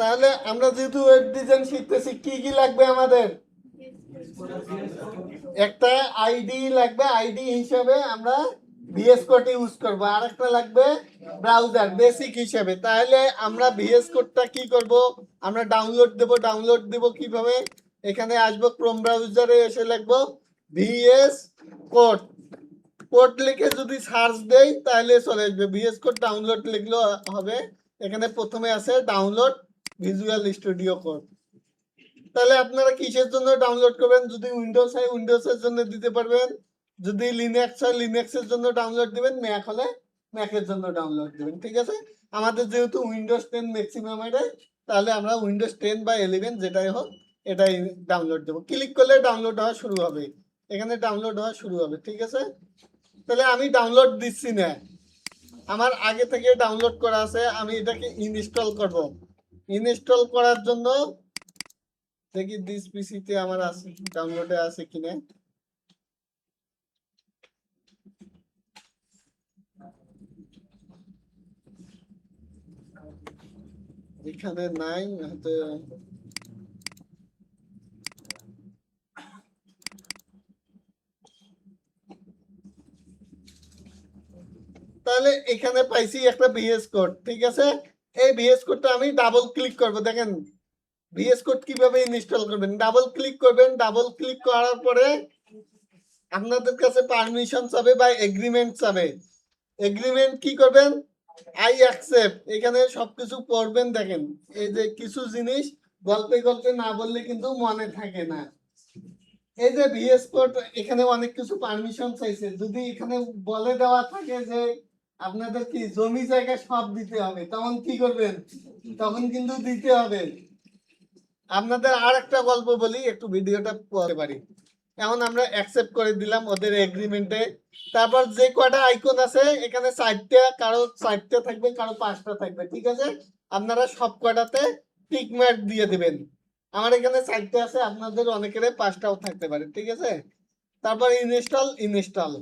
তাহলে আমরা যেহেতু ওয়েব ডিজাইন শিখতেছি, কি কি লাগবে আমাদের? একটা আইডি লাগবে, আইডি হিসাবে আমরা ভিএস কোড ইউজ করব, আর একটা লাগবে ব্রাউজার বেসিক হিসাবে। তাহলে আমরা ভিএস কোডটা কি করব? আমরা ডাউনলোড দেব কিভাবে? এখানে আসবো, ক্রোম ব্রাউজারে এসে লিখবো ভিএস কোড। কোড লিখে যদি সার্চ দেই তাহলে চলে আসবে, ভিএস কোড ডাউনলোড লিখলে হবে। এখানে প্রথমে আছে ডাউনলোড ভিজুয়াল স্টুডিও কোড। তাহলে আপনারা কিসের জন্য ডাউনলোড করবেন? যদি উইন্ডোজ হয় উইন্ডোজের জন্য দিতে পারবেন, যদি লিনাক্স হয় লিনাক্সের জন্য ডাউনলোড দিবেন, ম্যাক হলে ম্যাকের জন্য ডাউনলোড দিবেন। ঠিক আছে, আমাদের যেহেতু উইন্ডোজ 10 ম্যাক্সিমাম এটাই, তাহলে আমরা উইন্ডোজ 10 বা 11 যেটাই হোক এটাই ডাউনলোড দেবো। ক্লিক করলে ডাউনলোড হওয়া শুরু হবে, এখানে ডাউনলোড হওয়া শুরু হবে। ঠিক আছে, তাহলে আমি ডাউনলোড দিচ্ছি না, আমার আগে থেকে ডাউনলোড করা আছে, আমি এটাকে ইনস্টল করব। ইনস্টল করার জন্য দেখি দিস পিসিতে আমার আছে, ডাউনলোডে আছে কিনা। এখানে নাই হয়তো। তাহলে এখানে পাইছি একটা ভিএস কোড। ঠিক আছে, এই ভিএস কোডটা আমি ডাবল ক্লিক করব। দেখেন ভিএস কোড কিভাবে ইনস্টল করবেন, ডাবল ক্লিক করবেন। ডাবল ক্লিক করার পরে আপনাদের কাছে পারমিশন চাবে বা এগ্রিমেন্ট চাবে। এগ্রিমেন্ট কি করবেন? আই অ্যাকসেপ্ট, এখানে সবকিছু পড়বেন। দেখেন এই যে কিছু জিনিস গল্পে গল্পে না বললে কিন্তু মনে থাকে না। এই যে ভিএস কোড, এখানে অনেক কিছু পারমিশন চাইছে। যদি এখানে বলে দেওয়া থাকে যে আপনাদের কি জমি জায়গা সব দিতে হবে, তখন কি করবেন? তখন কিন্তু দিতে হবে। আপনাদের আর একটা গল্প বলি, একটু ভিডিওটা পড়তে পারি। এখন আমরা অ্যাকসেপ্ট করে দিলাম ওদের এগ্রিমেন্টে। তারপর যে কয়টা আইকন আছে এখানে 4টা, কারো 4টা থাকবে, কারো 5টা থাকবে। ঠিক আছে, আপনারা সব কয়টাতে টিক মার্ক দিয়ে দিবেন। আমার এখানে 4টা আছে, আপনাদের অনেকের 5টাও থাকতে পারে। ঠিক আছে, তারপর ইনস্টল।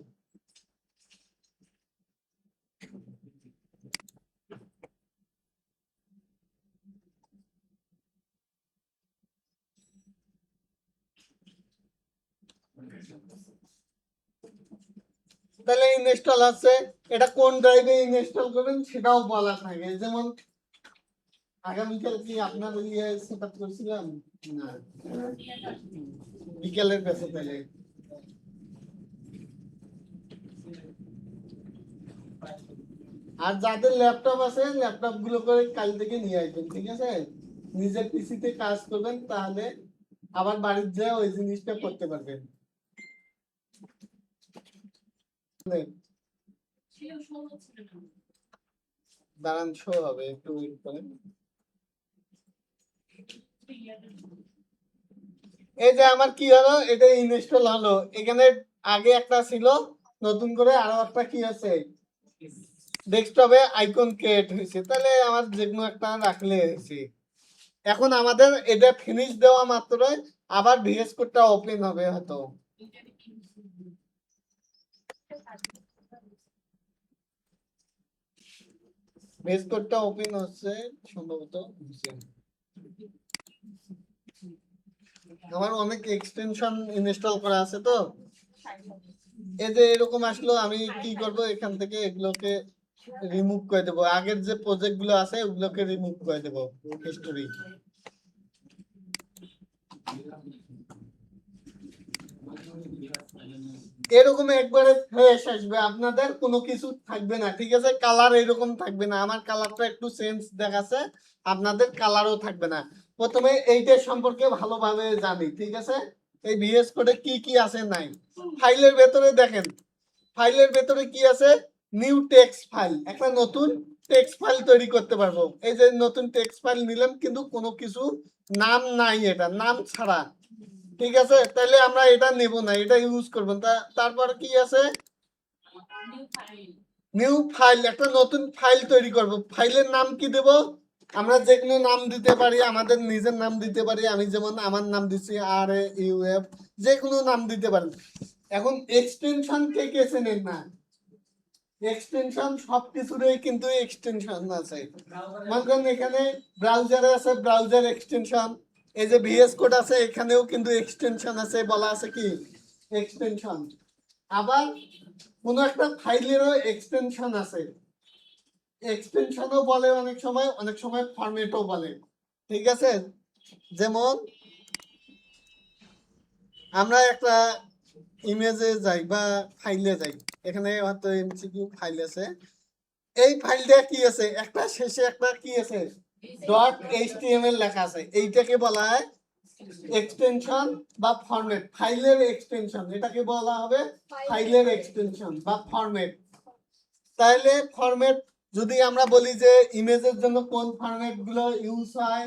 তাহলে ইনস্টল আছে, এটা কোন ড্রাইভে ইনস্টল করবেন সেটাও বলা থাকে। যেমন আগামীকাল কি আপনার ইয়ে সেট আপ করছিলাম না, বিকেলের কাছে। তাহলে আর যাদের ল্যাপটপ আছে ল্যাপটপ গুলো করে কাল থেকে নিয়ে আসবেন। ঠিক আছে, নিজের পিসিতে কাজ করবেন, তাহলে আবার বাড়ির যা ওই জিনিসটা করতে পারবেন। দাঁড়ান, শো হবে, একটু ওয়েট করেন। এই যে আমার কি হলো, এটা ইনস্টল হলো। এখানে আগে একটা ছিল, নতুন করে আরো একটা কি আছে, ডেস্কটপে আইকন ক্রিয়েট হয়েছে। তাহলে আমার যেকোনো একটা রাখলে হয়েছে। এখন আমাদের এটা ফিনিশ দেওয়া মাত্রই আবার ভিএস কোডটা ওপেন হবে হয়তো। ভিএস কোডটা ওপেন হচ্ছে সম্ভবত। আমার অনেক এক্সটেনশন ইনস্টল করা আছে তো, এই যে এরকম আসলো, আমি কি করব, এখান থেকে এগুলোকে রিমুভ করে দেবো। আগের যে প্রজেক্ট গুলো আছে ওগুলোকে রিমুভ করে দেবো হিস্টোরি। এরকম একবারে ফ্রেশ আসবে, আপনাদের কোনো কিছু থাকবে না। ঠিক আছে, কালার এরকম থাকবে না, আমার কালারটা একটু চেঞ্জ দেখাচ্ছে, আপনাদের কালারও থাকবে না। প্রথমে এইটার সম্পর্কে ভালোভাবে জানি। ঠিক আছে, এই ভিএস কোডে কি কি আছে নাই। ফাইলের ভেতরে দেখেন, ফাইলের ভেতরে কি আছে, নিউ টেক্সট ফাইল, একটা নতুন টেক্সট ফাইল তৈরি করতে পারবো। এই যে নতুন টেক্সট ফাইল নিলাম, কিন্তু কোনো কিছু নাম নাই, এটা নাম ছাড়া। ঠিক আছে, তাহলে আমরা এটা নেব না, এটা ইউজ করবো। তারপর কি আছে, নিউ ফাইল, একটা নতুন ফাইল তৈরি করব। ফাইলের নাম কি দেব? আমরা যে কোনো নাম দিতে পারি, আমাদের নিজের নাম দিতে পারি। আমি যেমন আমার নাম দিচ্ছি RAUF, যে কোনো নাম দিতে পারি। এখন এক্সটেনশন কে কে চেনেন না? এক্সটেনশন সবকিছুরই কিন্তু এক্সটেনশন আছে। মনে এখানে ব্রাউজারে আছে ব্রাউজার এক্সটেনশন, এই যে ভিএস কোড আছে এখানেও কিন্তু এক্সটেনশন আছে, বলা আছে কি এক্সটেনশন। আবার কোনো একটা ফাইলেরও এক্সটেনশন আছে, এক্সটেনশনও বলে অনেক সময় ফরম্যাটও বলে। ঠিক আছে, যেমন আমরা একটা ইমেজে যাই বা ফাইলে যাই, এখানে হয়তো এমসিকিউ ফাইল আছে, এই ফাইলটা কি আছে একটা শেষে একটা কি আছে ডট এইচটিএমএল লেখা আছে, এইটাকে বলা হয় এক্সটেনশন বা ফরম্যাট, ফাইলের এক্সটেনশন, এটাকে বলা হবে ফাইলের এক্সটেনশন বা ফরম্যাট। তাহলে ফরম্যাট যদি আমরা বলি যে ইমেজের জন্য কোন ফরম্যাট গুলো ইউজ হয়,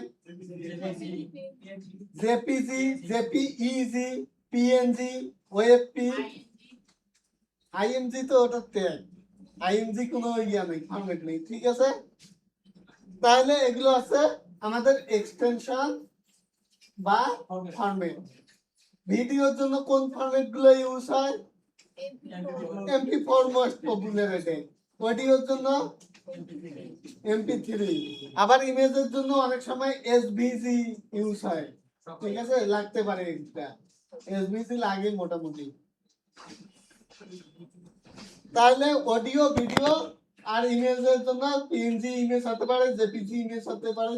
জেপিজি, জেপিইজি, পিএনজি, ওএফপি, আইএমজি তো ওটা ট্যাগ, আইএমজি কোনো ইয়া নেই, ফরম্যাট নেই। ঠিক আছে, তাহলে এগুলো আছে আমাদের এক্সটেনশন বা ফরম্যাট। ভিডিওর জন্য কোন ফরম্যাট গুলো ইউজ হয়, MP4 মোস্ট পপুলার, এটা অডিওর জন্য MP3, আবার ইমেজের জন্য অনেক সময় এসভিজি ইউজ হয়। ঠিক আছে, লাগতে পারে, এটা এসভিজি লাগে মোটামুটি। তাহলে অডিও ভিডিও আর ইমেজের জন্য পিএনজি ইমেজ হতে পারে, জেপিজি ইমেজ হতে পারে,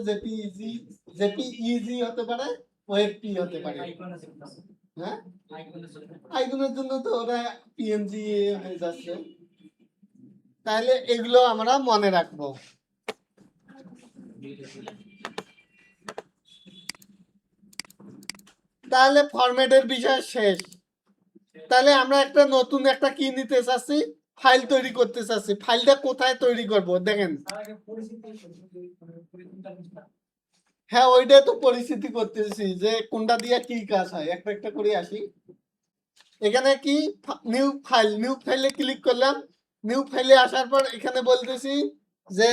জেপিইজি হতে পারে, ওএফপি হতে পারে। হ্যাঁ, আইকনের জন্য তো ওরা পিএনজি হয়ে যাচ্ছে। তাহলে এগুলো আমরা মনে রাখবো। তাহলে ফরম্যাটের বিষয় শেষ। তাহলে আমরা একটা নতুন একটা কি নিতে চাচ্ছি, ফাইল তৈরি করতে চাচ্ছি। ফাইলটা কোথায় তৈরি করব দেখেন, হ্যাঁ ওইটাই তো পরিস্থিতি করতেছি যে কোনটা দিয়ে কি কাজ হয়, একটা একটা করে আসি। এখানে কি নিউ ফাইল, নিউ ফাইলে ক্লিক করলাম, নিউ ফাইলে আসার পর এখানে বলতেছি যে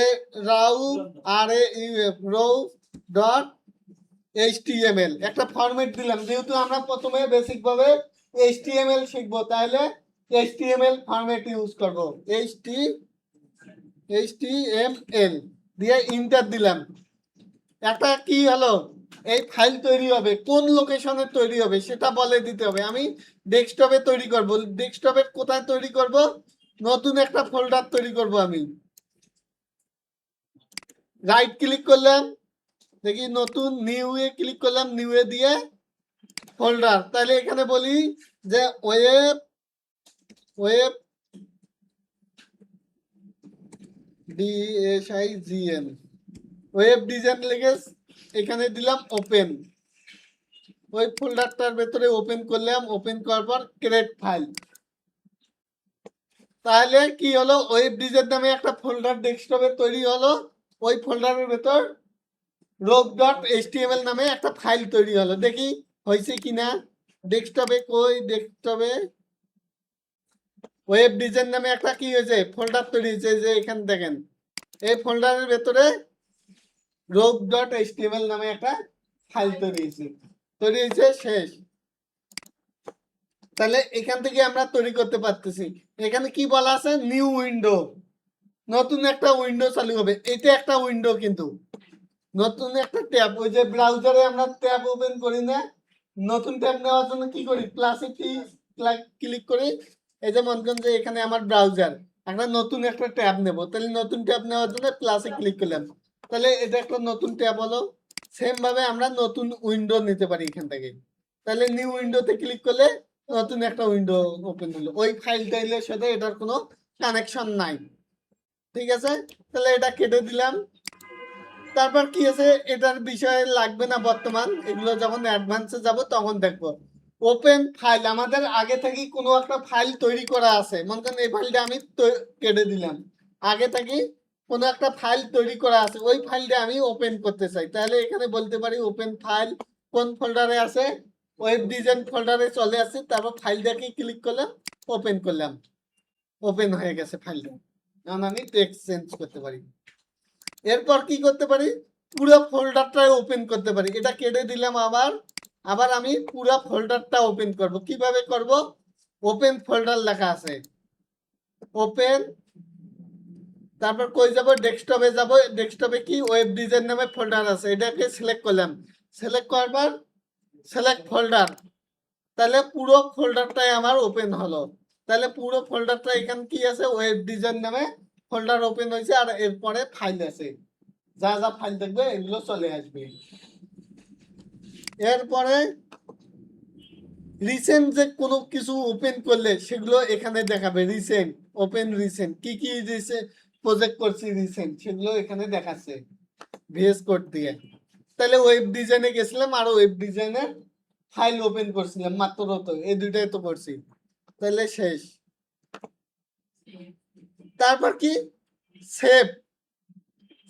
রাউ আর এ রৌ ডট এইচটিএমএল একটা ফরম্যাট দিলাম, যেহেতু আমরা প্রথমে বেসিক ভাবে এইচটিএমএল শিখবো, তাহলে এইচটিএমএল ফরম্যাট ইউজ করব। এইচটিএমএল দিয়ে ইন্টার দিলাম। একটা কি হলো, এই ফাইল তৈরি হবে, কোন লোকেশনে তৈরি হবে সেটা বলে দিতে হবে। আমি ডেস্কটপে তৈরি করব, ডেস্কটপে কোথায় তৈরি করব, নতুন একটা ফোল্ডার তৈরি করব। আমি রাইট ক্লিক করলাম, দেখি নতুন নিউ এ ক্লিক করলাম, নিউ এ দিয়ে ফোল্ডার, তাহলে এখানে বলি যে ওয়েব ওয়েব ডিএসআইজিএন ওয়েব ডিজাইন লিখে এখানে দিলাম ওপেন, ওই ফোল্ডারটার ভেতরে ওপেন করলাম, ওপেন করার পর ক্রিয়েট ফাইল। তাহলে কি হলো, ওয়েব ডিজাইন নামে একটা ফোল্ডার ডেস্কটপে তৈরি হলো, ওই ফোল্ডারের ভেতর রোগ ডট এইচটিএমএল নামে একটা ফাইল তৈরি হলো। দেখি হয়েছে কিনা ডেস্কটপে, কই ডেস্কটপে ওয়েব ডিজাইন নামে একটা কি হয়েছে ফোল্ডার তৈরি হয়েছে, যে এখানে দেখেন এই ফোল্ডারের ভেতরে রোগ ডট এইচটিএমএল নামে একটা ফাইল তৈরি হয়েছে শেষ। তাহলে এখান থেকে আমরা তৈরি করতে পারতেছি। এখানে কি বলা আছে, নিউ উইন্ডো, নতুন একটা উইন্ডো চালু হবে। এটা একটা উইন্ডো, কিন্তু নতুন একটা ট্যাব, ওই যে ব্রাউজারে আমরা ট্যাব ওপেন করি না, নতুন ট্যাব নেওয়ার জন্য কি করি, প্লাসে ক্লিক করি। এই যে মনে করেন যে এখানে আমার ব্রাউজার, একটা নতুন একটা ট্যাব নেব, তাহলে নতুন ট্যাব নেওয়ার জন্য প্লাসে ক্লিক করলাম, তাহলে এটা একটা নতুন ট্যাব হলো। সেম ভাবে আমরা নতুন উইন্ডো নিতে পারি এখান থেকে, তাহলে নিউ উইন্ডোতে ক্লিক করলে নতুন একটা উইন্ডো ওপেন হলো, ওই ফাইল টাইলের সাথে এটার কোনো কানেকশন নাই। ঠিক আছে, তাহলে এটা কেটে দিলাম। তারপর কি আছে, এটার বিষয়ে লাগবে না বর্তমান, এগুলো যখন অ্যাডভান্সে যাব তখন দেখবো। ওপেন ফাইল, আমাদের আগে থেকে কোনো একটা ফাইল তৈরি করা আছে, মনে করেন এই ফাইলটা আমি কেটে দিলাম, আগে থেকে কোনো একটা ফাইল তৈরি করা আছে, ওই ফাইলটা আমি ওপেন করতে চাই, তাহলে এখানে বলতে পারি ওপেন ফাইল, কোন ফোল্ডারে আছে, ওয়েব ডিজাইন ফোল্ডারে চলে আসছে, তারপর ফাইলটাকে ক্লিক করলাম, ওপেন করলাম, ওপেন হয়ে গেছে ফাইলটা। এখন আমি টেক্সট চেঞ্জ করতে পারি। এরপর কি করতে পারি, পুরো ফোল্ডারটা ওপেন করতে পারি, এটা কেটে দিলাম, আবার আবার আমি পুরো ফোল্ডারটা ওপেন করব। কিভাবে করব, ওপেন ফোল্ডার লেখা আছে, ওপেন তারপর কই যাব, ডেস্কটপে যাব। ডেস্কটপে কি ওয়েব ডিজাইন নামে ফোল্ডার আছে, এটাকে সিলেক্ট করলাম। সিলেক্ট করার পর সিলেক্ট ফোল্ডার, তাহলে পুরো ফোল্ডারটাই আমার ওপেন হলো। তাহলে পুরো ফোল্ডারটা এখানে কি আছে, ওয়েব ডিজাইন নামে ফোল্ডার ওপেন হয়েছে, আর এরপরে ফাইল আছে, যা যা ফাইল থাকবে এগুলো চলে আসবে। এরপরে রিসেন্ট যে কোনো কিছু ওপেন করলে সেগুলো এখানে দেখাবে। রিসেন্ট, ওপেন রিসেন্ট, কি কি রিসেন্ট প্রজেক্ট করছি রিসেন্ট, সেগুলো এখানে দেখাচ্ছে ভিএস কোড দিয়ে। তাহলে ওয়েব ডিজাইনে গেছিলাম আর ওয়েব ডিজাইনের ফাইল ওপেন করছিলাম মাত্র, তো এই দুইটাই তো করছি, তাহলে শেষ। তারপর কি সেভ,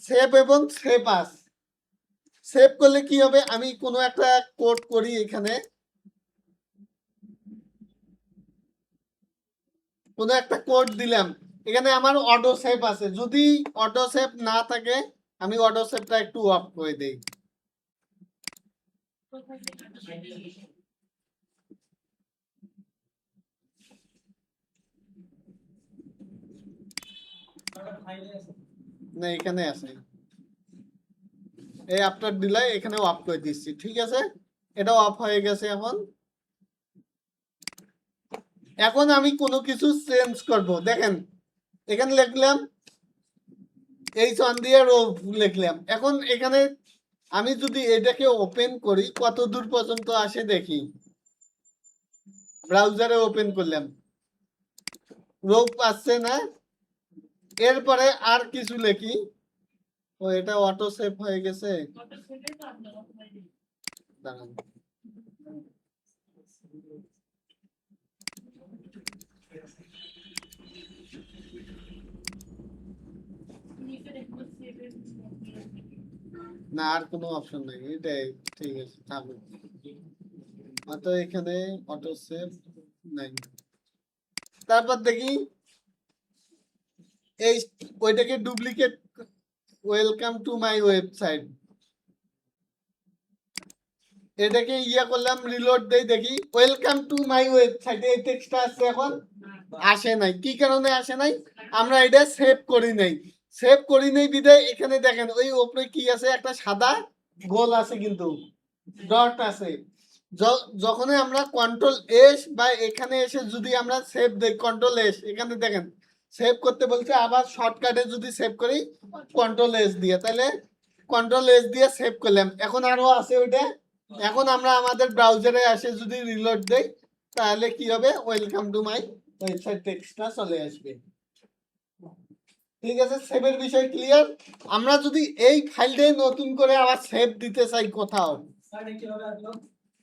সেভ এবং সেভ আস। সেভ করলে কি হবে, আমি কোনো একটা কোড করি এখানে, কোনো একটা কোড দিলাম, এখানে আমার অটো সেভ আছে। যদি অটো সেভ না থাকে আমি অটো সেভটা একটু অফ করে দেই। না এখানে আছে, এই আফটার দিলাই এখানে অফ করে দিচ্ছি, ঠিক আছে, এটা অফ হয়ে গেছে। এখন এখন আমি কোনো কিছু চেঞ্জ করব, দেখেন এখানে লিখলাম H1 দিয়ে রো লিখলাম। এখন এখানে আমি যদি এটাকে ওপেন করি কত দূর পর্যন্ত আসে দেখি, ব্রাউজারে ওপেন করলাম, রো আসছে না। এরপরে আর কিছু লিখি, ও এটা অটো সেভ হয়ে গেছে, দাঁড়ান। না আর কোনো অপশন নাই, এটাই ঠিক আছে, থাকবে। অত এখানে অটো সেভ নাই। তারপর দেখি এই ওইটাকে duplicate, welcome to my website, এটাকে ইয়া করলাম, রিলোড দেই, দেখি ওয়েলকাম টু মাই ওয়েবসাইট এই টেক্সটটা আসছে, এখন আসে নাই। কি কারণে আসে নাই, আমরা এটা সেভ করি নাই। সেভ করি নাই বিধায় এখানে দেখেন ওই উপরে কি আছে, একটা সাদা গোল আছে কিন্তু ডট আছে। যখনই আমরা কন্ট্রোল এস বা এখানে এসে যদি আমরা সেভ দেই, কন্ট্রোল এস, এখানে দেখেন সেভ করতে বলছে, আবার শর্টকাটে যদি সেভ করি কন্ট্রোল এস দিয়ে, তাহলে কন্ট্রোল এস দিয়ে সেভ করলাম, এখন আরো আছে ওইটা। এখন আমরা আমাদের ব্রাউজারে আসে যদি রিলোড দেই, তাহলে কি হবে, ওয়েলকাম টু মাই ওয়েবসাইট টেক্সটটা চলে আসবে। ঠিক আছে, সেভের বিষয় ক্লিয়ার। আমরা যদি এই ফাইলটাই নতুন করে আবার সেভ দিতে চাই কোথাও,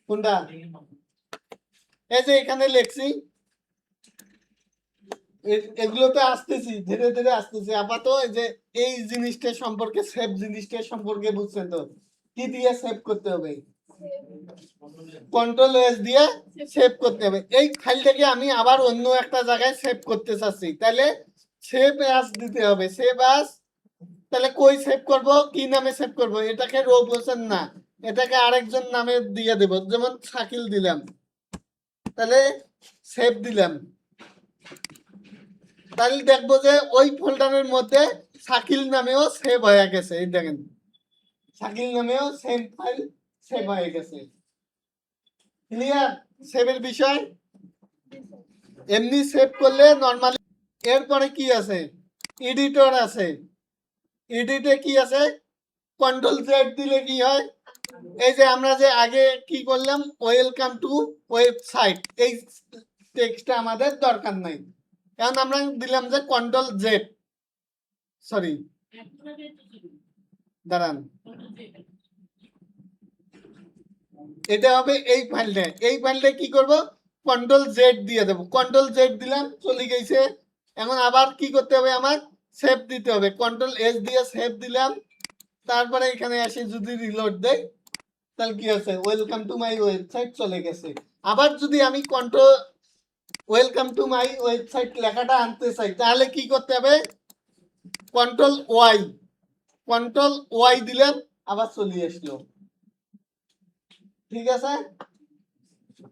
কোনটা, এই যে এখানে লিখছি, এগুলোতে আসতেছি, ধীরে ধীরে আসতেছি। আপাতত এই যে এই জিনিসটা সম্পর্কে, সেভ জিনিসটা সম্পর্কে বুঝছেন তো, কি দিয়ে সেভ করতে হবে, কন্ট্রোল এস দিয়ে সেভ করতে হবে। এই ফাইলটাকে আমি আবার অন্য একটা জায়গায় সেভ করতে চাচ্ছি, তাহলে সেভ অ্যাজ দিতে হবে, সেভ অ্যাজ। তাহলে কই সেভ করব, কি নামে সেভ করব, এটাকে রোব হোসেন না, এটাকে আরেকজন নামে দিয়ে দেব, যেমন শাকিল দিলাম, তাহলে সেভ দিলাম। তাহলে দেখবো যে ওই ফোল্ডারের মধ্যে শাকিল নামেও সেভ হয়ে গেছে, এই দেখেন শাকিল নামেও সেম ফাইল সেভ হয়ে গেছে। ক্লিয়ার সেভের বিষয়। এমনি সেভ করলে নরমালি। এরপরে কি আছে, এডিটর আছে। এডিটে কি আছে, কন্ট্রোল জেড দিলে কি হয়, এই যে আমরা যে আগে কি করলাম, ওয়েলকাম টু ওয়েবসাইট, এই টেক্সটটা আমাদের দরকার নাই, কারণ আমরা দিলাম যে কন্ট্রোল জেড, সরি দাঁড়ান, এটা হবে এই ফাইলটা। এই ফাইলটা কি করব, কন্ট্রোল জেড দিয়ে দেবো, কন্ট্রোল জেড দিলাম, চলে গেছে। এখন আবার কি করতে হবে, আমার সেভ দিতে হবে, কন্ট্রোল এস দিয়ে সেভ দিলাম। তারপরে এখানে আসি যদি রিলোড দেই, তাহলে কি আছে, ওয়েলকাম টু মাই ওয়েবসাইট চলে গেছে। আবার যদি আমি control welcome to my website লেখাটা আনতে চাই, তাহলে কি করতে হবে, কন্ট্রোল ওয়াই, কন্ট্রোল ওয়াই দিলেন, আবার চলে আসলো। ঠিক আছে,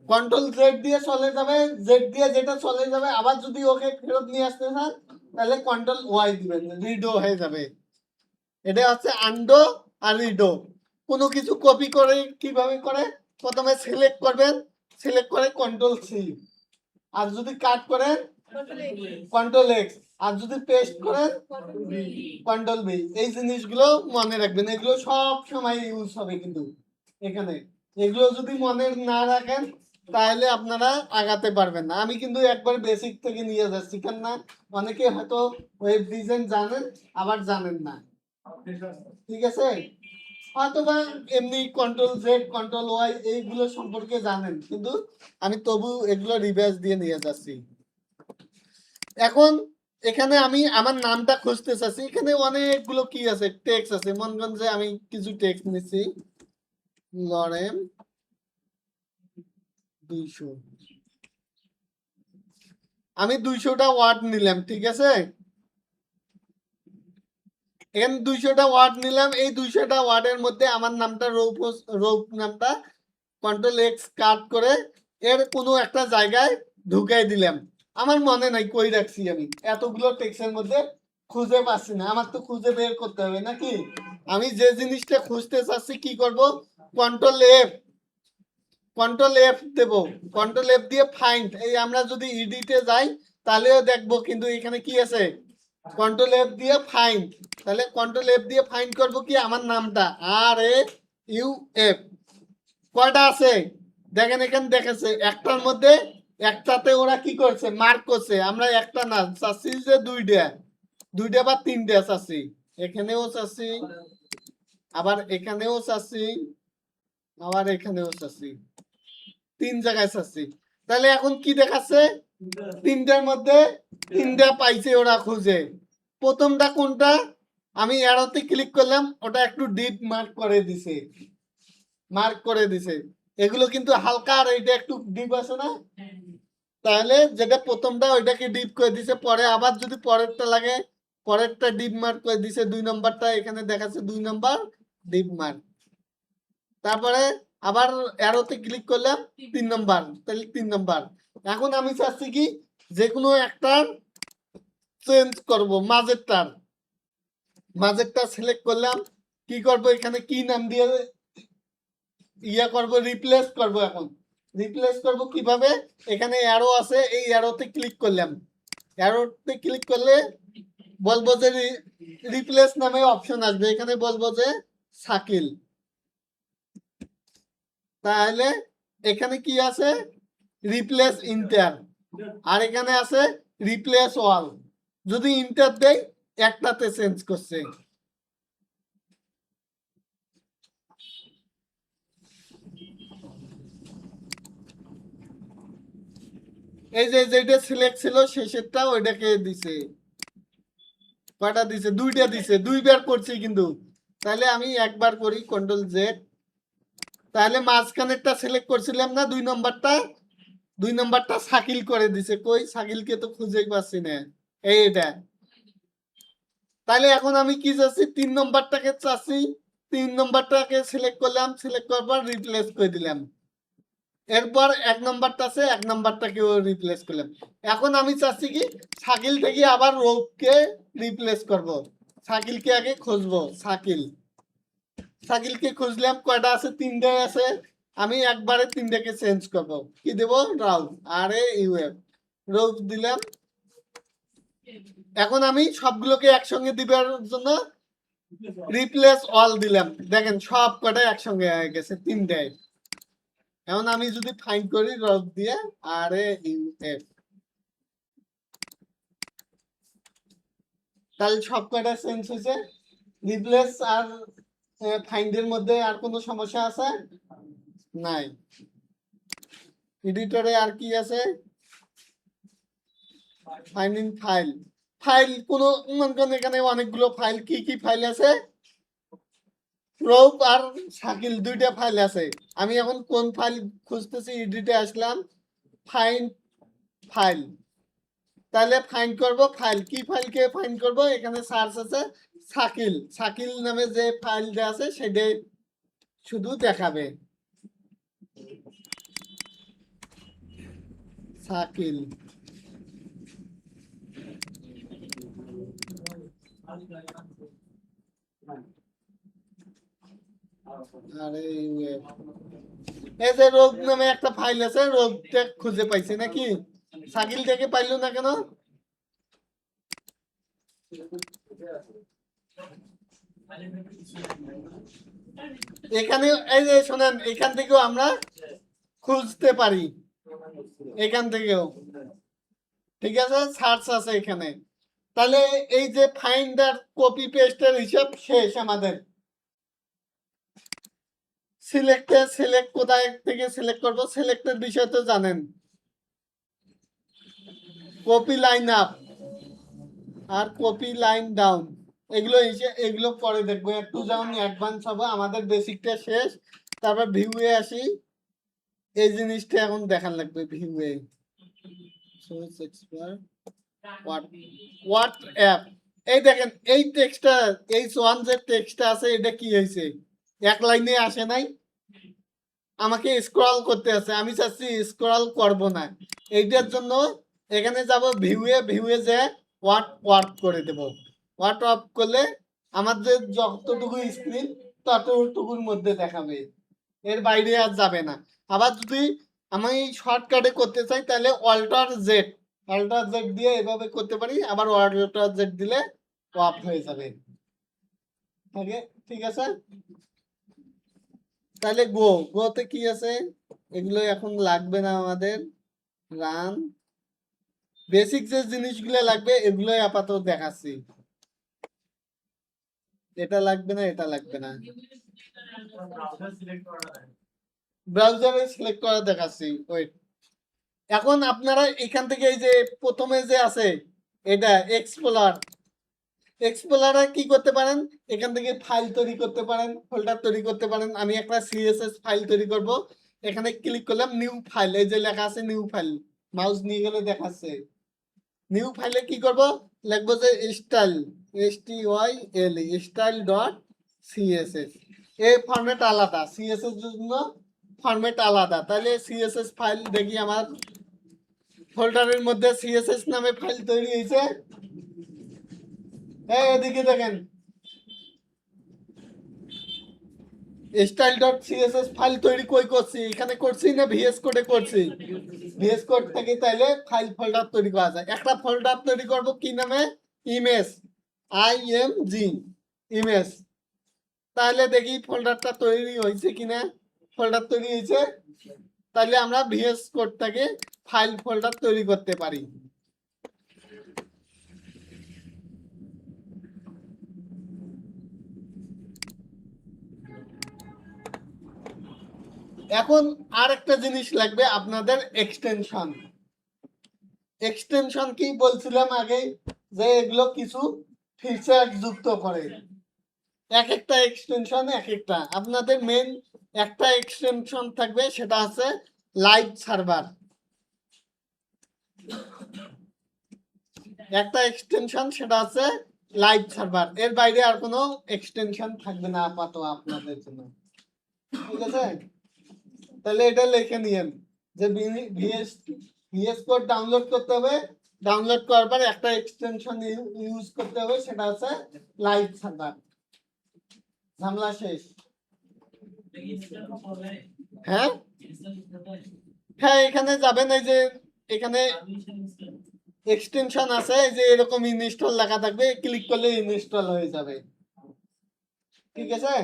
কন্ট্রোল জেড দিয়ে চলে যাবে, জেড দিয়ে যেটা চলে যাবে, আবার যদি ওকে ফেরত নিয়ে আসতে চান তাহলে কন্ট্রোল ওয়াই দিবেন, রিডো হয়ে যাবে। এটা হচ্ছে আন্ডো আর রিডো। কোনো কিছু কপি করে কিভাবে করে, প্রথমে সিলেক্ট করবেন, সিলেক্ট করে কন্ট্রোল সি, আর যদি কাট করেন কন্ট্রোল এক্স, আর যদি পেস্ট করেন কন্ট্রোল বি। এই জিনিসগুলো মনে রাখবেন, এগুলো সব সময় ইউজ হবে কিন্তু এখানে। এগুলো যদি মনে না রাখেন তাহলে আপনারা আগাতে পারবেন না। আমি কিন্তু একবার বেসিক থেকে নিয়ে যাচ্ছি, কেন না অনেকে হয়তো ওয়েব ডিজাইন জানেন আবার জানেন না, ঠিক আছে? হয়তো বা এমনি কন্ট্রোল জেড কন্ট্রোল ওয়াই এইগুলো সম্পর্কে জানেন, কিন্তু আমি তবু এগুলো রিভাইজ দিয়ে নিয়ে যাচ্ছি। এখন এখানে আমি আমার নামটা খুঁজতে চাচ্ছি, এখানে অনেকগুলো কি আছে, টেক্সট আছে। মনে করেন যে আমি কিছু টেক্সট নিচ্ছি, লরেন 200, আমি 200টা ওয়ার্ড নিলাম, ঠিক আছে? এখানে 200টা ওয়ার্ড নিলাম, এই 200টা ওয়ার্ডের মধ্যে আমার নামটা রৌপ নামটা কন্ট্রোল এক্স কাট করে এর কোনো একটা জায়গায় ঢুকাই দিলাম। আমার মনে নাই কই রাখছি, আমি এতগুলো টেক্সটের মধ্যে খুঁজে পাচ্ছি না, আমার তো খুঁজে বের করতে হবে নাকি? আমি যে জিনিসটা খুঁজতে চাচ্ছি কি করব, কন্ট্রোল এফ, কন্ট্রোল এফ দেব, কন্ট্রোল এফ দিয়ে ফাইন্ড। এই আমরা যদি এডিটে যাই তাহলেও দেখবো, কিন্তু এখানে কি আছে, কন্ট্রোল এফ দিয়ে ফাইন্ড। তাহলে কন্ট্রোল এফ দিয়ে ফাইন্ড করব কি আমার নামটা, আর এ ইউ এফ। কয়টা আছে দেখেন, এখানে দেখেছে একটার মধ্যে, একটাতে ওরা কি করছে মার্ক করছে, আমরা একটা না চাচ্ছি যে দুইটা, দুইটা বা তিনটা চাচ্ছি, এখানেও চাচ্ছি, আবার এখানেও চাচ্ছি, আবার এখানেও চাচ্ছি, 3 জায়গায় চাচ্ছি। তাহলে এখন কি দেখাচ্ছে, তিনটার মধ্যে তিনটা পাইছে ওরা খুঁজে। প্রথমটা কোনটা, আমি অ্যারোতে ক্লিক করলাম, ওটা একটু ডিপ মার্ক করে দিছে, মার্ক করে দিছে। এগুলো কিন্তু হালকা, আর এটা একটু ডিপ আছে না, তাহলে যেটা প্রথমটা ওইটাকে ডিপ করে দিছে। পরে আবার যদি পরেরটা লাগে, পরেরটা ডিপ মার্ক করে দিছে, 2 নম্বরটা এখানে দেখাচ্ছে 2 নম্বর ডিপ মার্ক। তারপরে আবার অ্যারোতে ক্লিক করলাম 3 নম্বর, তাহলে 3 নম্বর। এখন আমি চাচ্ছি কি যে কোনো একটা চেঞ্জ করব, মাঝেরটার, মাঝেরটা সিলেক্ট করলাম, কি করব এখানে কি নাম দিয়ে ইয়া করব, রিপ্লেস করব। এখন রিপ্লেস করব কিভাবে, এখানে অ্যারো আছে, এই অ্যারোতে ক্লিক করলাম, অ্যারোতে ক্লিক করলে বলবো যে রিপ্লেস নামে অপশন আসবে, এখানে বলবো যে শাকিল। তাহলে এখানে কি আছে, রিপ্লেস ইন্টার, আর এখানে আছে রিপ্লেস অল। যদি ইন্টার দেই একটাতে চেঞ্জ করছে। এই যে যেটা সিলেক্ট ছিল শেষেরটা ওইটাকে দিছে, কয়টা দিছে, দুইটা দিছে, দুইবার করছি কিন্তু। তাহলে আমি একবার করি কন্ট্রোল জেড, তাহলে মাঝখানেরটা সিলেক্ট করছিলাম না 2 নম্বরটা, 2 নম্বরটা শাকিল করে দিছে। কই শাকিলকে তো খুঁজেই পাচ্ছি না, এইটা। তাহলে এখন আমি কি চাচ্ছি, 3 নম্বরটাকে চাচ্ছি, 3 নম্বরটাকে সিলেক্ট করলাম, সিলেক্ট করার পর রিপ্লেস করে দিলাম। এরপর 1 নম্বরটা আছে, 1 নম্বরটাকেও রিপ্লেস করলাম। এখন আমি চাচ্ছি কি শাকিল থেকে আবার রৌপকে রিপ্লেস করব। শাকিলকে আগে খুঁজবো, শাকিল, শাকিলকে খুঁজলাম, কয়টা আছে, 3টে আছে। আমি একবারে 3টাকে চেঞ্জ করব, কি দেব, রাউফ, আর এ ইউ এফ, রৌফ দিলাম। এখন আমি সবগুলোকে একসঙ্গে দিবার জন্য রিপ্লেস অল দিলাম, দেখেন সব কটা একসঙ্গে হয়ে গেছে 3টায়। এখন আমি যদি ফাইন্ড করি রব দিয়ে, আর এ ইউ এফ, তাহলে সব কটা চেঞ্জ হয়েছে। রিপ্লেস আর ফাইন্ডের মধ্যে আর কোনো সমস্যা আছে নাই। এডিটরে আর কি আছে, ফাইন্ডিং ফাইল, ফাইল কোনো মনে করেন এখানে অনেকগুলো ফাইল, কি কি ফাইল আছে, রৌপ আর শাকিল 2টা ফাইল আছে। আমি এখন কোন ফাইল খুঁজতেছি, এডিটে আসলাম, ফাইন্ড ফাইল, তাহলে ফাইন্ড করব ফাইল, কি ফাইলকে ফাইন্ড করব, এখানে সার্চ আছে শাকিল, শাকিল নামে যে ফাইলটা আছে সেটাই শুধু দেখাবে, শাকিল। আরে এই যে রোগ নামে একটা ফাইল আছে, রোগটা খুঁজে পাইছি নাকি? সাকিল থেকে পাইলো না কেন? এখানে এই যে শোনেন, এখান থেকেও আমরা খুঁজতে পারি, এখান থেকেও। ঠিক আছে, সার্চ আছে এখানে। তাহলে এই যে ফাইন্ডার কপি পেস্টের হিসাব শেষ আমাদের। সিলেক্ট কোথায় থেকে সিলেক্ট করব? সিলেক্টের বিষয় তো জানেন, কপি লাইন আপ আর কপি লাইন ডাউন, এগুলো পরে দেখবো, একটু যেমন অ্যাডভান্স হবে, আমাদের বেসিকটা শেষ। তারপর ভিউয়ে আসি, এই জিনিসটা এখন দেখান লাগবে। ভিউয়ে হোয়াটসঅ্যাপ, এই দেখেন এই টেক্সটটা, এই ওয়ান যে টেক্সটটা আছে, এটা কি হয়েছে? এক লাইনে আসে নাই, আমাকে স্ক্রল করতে আছে। আমি চাচ্ছি স্ক্রল করব না, এইটার জন্য এখানে যাব ভিউয়ে যে ওয়ার্ড করে দেব। ওয়ার্ড অফ করলে আমাদের যতটুকু স্ক্রিন ততটুকুর মধ্যে দেখাবে, এর বাইরে আর যাবে না। আবার যদি আমি শর্টকাটে করতে চাই, তাহলে অল্টার জেড দিয়ে এভাবে করতে পারি, আবার অল্টার জেড দিলে অফ হয়ে যাবে। ঠিক আছে, তাহলে গোতে কি আছে? এগুলো এখন লাগবে না আমাদের। রান, বেসিক যে জিনিসগুলো লাগবে এগুলোই আপাতত দেখাচ্ছি। এটা লাগবে না, এটা লাগবে না, ব্রাউজারে সিলেক্ট করা দেখাচ্ছি। ওয়েট, এখন আপনারা এখান থেকে এই যে প্রথমে যে আছে এটা এক্সপ্লোরারে কি করতে পারেন? এখান থেকে ফাইল তৈরি করতে পারেন, ফোল্ডার তৈরি করতে পারেন। আমি একটা সিএসএস ফাইল তৈরি করব, এখানে ক্লিক করলাম, নিউ ফাইল, এই যে লেখা আছে নিউ ফাইল, মাউস নিয়ে গেলে দেখাচ্ছে। নিউ ফাইলে কি করব? লিখবো যে স্টাইল, স্টাইল ডট সিএসএস। এই ফরম্যাট আলাদা, সিএসএস জন্য ফরম্যাট আলাদা। তাহলে সিএসএস ফাইল দেখি আমার ফোল্ডারের মধ্যে সিএসএস নামে ফাইল তৈরি হয়েছে। এদিকে দেখেন, স্টাইল ডট সিএসএস ফাইল তৈরি কই করছি? এখানে করছি না ভিএস কোডে করছি? ভিএস কোড থেকে তাইলে ফাইল ফোল্ডার তৈরি করা যায়। একটা ফোল্ডার তৈরি করব কি নামে? Image, IMG, image. তাহলে দেখি ফোল্ডারটা তৈরি হয়েছে কিনা। ফোল্ডার তৈরি হয়েছে, তাহলে আমরা ভিএস কোড থেকে ফাইল ফোল্ডার তৈরি করতে পারি। এখন আর একটা জিনিস লাগবে আপনাদের, এক্সটেনশন। এক্সটেনশন কি বলছিলাম আগে, যে এগুলো কিছু ফিচার যুক্ত করে। এক একটা এক্সটেনশন এক একটা, আপনাদের মেন একটা এক্সটেনশন থাকবে, সেটা আছে লাইভ সার্ভার। একটা এক্সটেনশন সেটা আছে লাইভ সার্ভার, এর বাইরে আর কোনো এক্সটেনশন থাকবে না আপাতত আপনাদের জন্য। ঠিক আছে, তাহলে এটা লিখে নিয়েন যে ভিএস কোড ডাউনলোড করতে হবে। ডাউনলোড করার পর একটা এক্সটেনশন ইউজ করতে হবে, সেটা আছে লাইভ সার্ভার। ঝামেলা শেষ। হ্যাঁ হ্যাঁ, এখানে যাবেন, এই যে এখানে এক্সটেনশন আছে, এই যে এরকম ইনস্টল লেখা থাকবে, ক্লিক করলে ইনস্টল হয়ে যাবে। ঠিক আছে,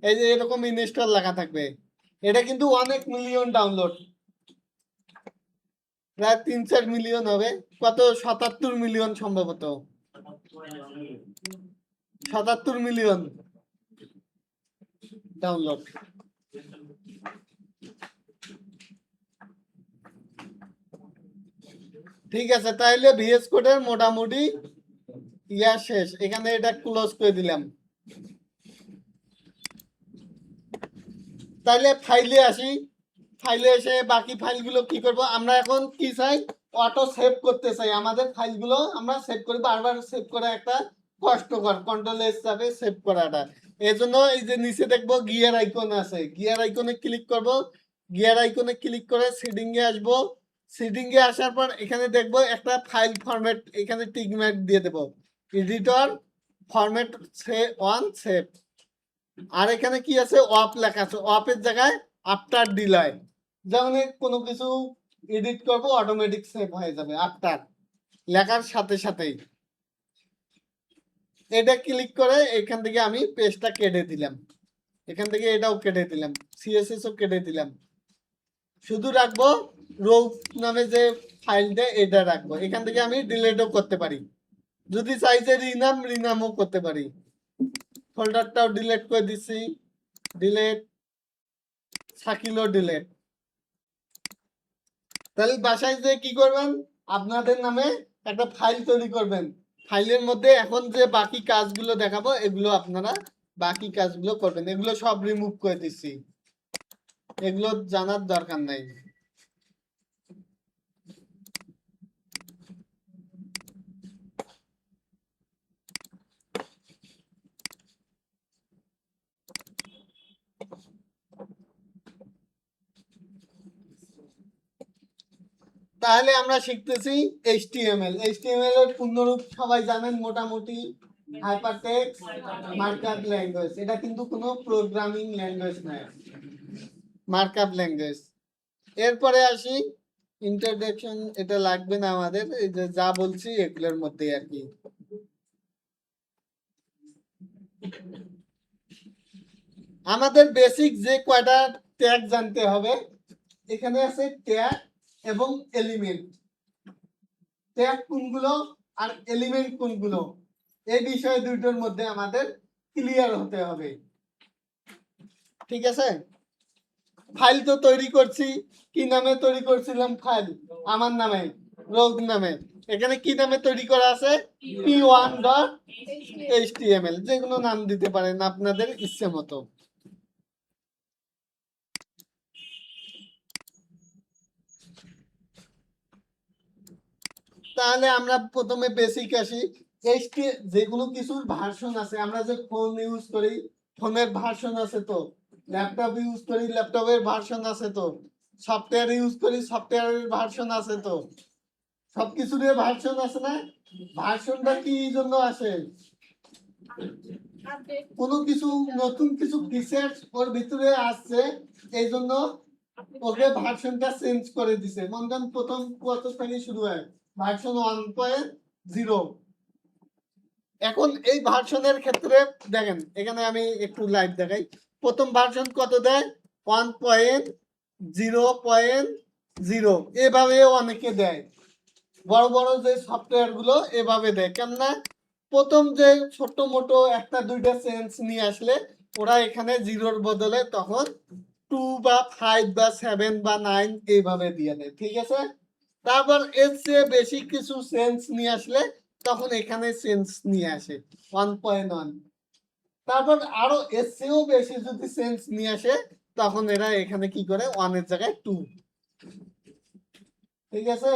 এই যে এরকম ইনস্টল লেখা থাকবে। এটা কিন্তু অনেক মিলিয়ন ডাউনলোড, প্রায় 3-4 মিলিয়ন হবে। কত? 77 মিলিয়ন সম্ভবত, 77 মিলিয়ন ডাউনলোড। ঠিক আছে, তাহলে ভিএস কোডের মোটামুটি ইয়া শেষ। এখানে এটা ক্লোজ করে দিলাম। তাহলে ফাইলে আসি, ফাইলে এসে বাকি ফাইলগুলো কি করব? আমরা এখন কি চাই? অটো সেভ করতে চাই। আমাদের ফাইলগুলো আমরা সেভ করি, বারবার সেভ করা একটা কষ্টকর, কন্ট্রোল এস চাপে সেভ করাটা। এই জন্য এই যে নিচে দেখবো গিয়ার আইকন আছে, গিয়ার আইকনে ক্লিক করব। গিয়ার আইকনে ক্লিক করে সিডিং এ আসবো। সিডিং এ আসার পর এখানে দেখবো একটা ফাইল ফরম্যাট, এখানে টিক মার্ক দিয়ে দেবো। Editor format one save. আর এখানে কি আছে, অফ লেখা আছে, অফের জায়গায় আফটার ডিলাই, যেমন কোনো কিছু এডিট করব অটোমেটিক সেভ হয়ে যাবে আফটার লেখার সাথে সাথেই। এটা ক্লিক করে এখান থেকে আমি পেজটা কেটে দিলাম, এখান থেকে এটাও কেটে দিলাম, সিএসএস ও কেটে দিলাম, শুধু রাখবো রোজ নামে যে ফাইলটা এটা রাখবো। এখান থেকে আমি ডিলিটও করতে পারি, যদি চাই যে রিনামও করতে পারি। ফোল্ডারটাও ডিলিট করে দিচ্ছি, ডিলিট, শাকিলও ডিলিট। তাহলে বাসায় যে কি করবেন, আপনাদের নামে একটা ফাইল তৈরি করবেন, ফাইলের মধ্যে এখন যে বাকি কাজগুলো দেখাবো এগুলো আপনারা বাকি কাজগুলো করবেন। এগুলো সব রিমুভ করে দিচ্ছি, এগুলো জানার দরকার নাই। তাহলে আমরা শিখতেছি এইচটিএমএল। এইচটিএমএল এর পূর্ণরূপ সবাই জানেন মোটামুটি, হাইপারটেক্সট মার্কআপ ল্যাঙ্গুয়েজ। এটা কিন্তু কোনো প্রোগ্রামিং ল্যাঙ্গুয়েজ নয়, মার্কআপ ল্যাঙ্গুয়েজ। এরপরে আসি ইন্ট্রোডাকশন, এটা লাগবে না আমাদের, এই যে যা বলছি এগুলোর মধ্যে আর কি। আমাদের বেসিক যে কয়টা ট্যাগ জানতে হবে, এখানে আছে ট্যাগ এবং এলিমেন্ট। ট্যাগ কোনগুলো আর এলিমেন্ট কোনগুলো, এই বিষয় দুটোর মধ্যে আমাদের ক্লিয়ার হতে হবে, ঠিক আছে? ফাইল তো তৈরি করছি, কি নামে তৈরি করছিলাম ফাইল? আমার নামে, রোগ নামে। এখানে কি নামে তৈরি করা আছে? p1.html। যে কোনো নাম দিতে পারেন আপনাদের ইচ্ছে মতো। তাহলে আমরা প্রথমে বেসিক আসি। যে কোনো কিছুর ভার্সন আছে, আমরা যে ফোন ইউজ করি ফোনের ভার্সন আছে তো, ল্যাপটপ ইউজ করি ল্যাপটপের ভার্সন আছে তো, সফটওয়্যার ইউজ করি সফটওয়্যারের ভার্সন আছে তো, সবকিছুর ভার্সন আছে না? ভার্সনটা কি জন্য আসে? কোনো কিছু নতুন কিছু ফিচার ওর ভিতরে আসছে, এই জন্য ওকে ভার্সনটা চেঞ্জ করে দিছে। মনে করেন প্রথম কত থেকে শুরু হয়, ভার্সন 1.0। এখন এই ভার্সনের ক্ষেত্রে দেখেন, এখানে আমি একটু লাইভ দেখাই। প্রথম ভার্সন কত দেয়? 1.0.0 এভাবে অনেকে দেয়, বড় বড় যে সফটওয়্যার গুলো এভাবে দেয়। কেননা প্রথম যে ছোট মোটো একটা দুইটা চেঞ্জ নিয়ে আসলে ওরা এখানে জিরোর বদলে তখন 2 বা 5 বা 7 বা 9 এইভাবে দিয়ে দেয়, ঠিক আছে? তারপর এর চেয়ে বেশি কিছু চেঞ্জ নিয়ে আসলে তখন এখানে চেঞ্জ নিয়ে আসে 1.1। তারপর আরো এর চেয়েও বেশি যদি চেঞ্জ নিয়ে আসে তখন এরা এখানে কি করে, 1 এর জায়গায় 2, ঠিক আছে?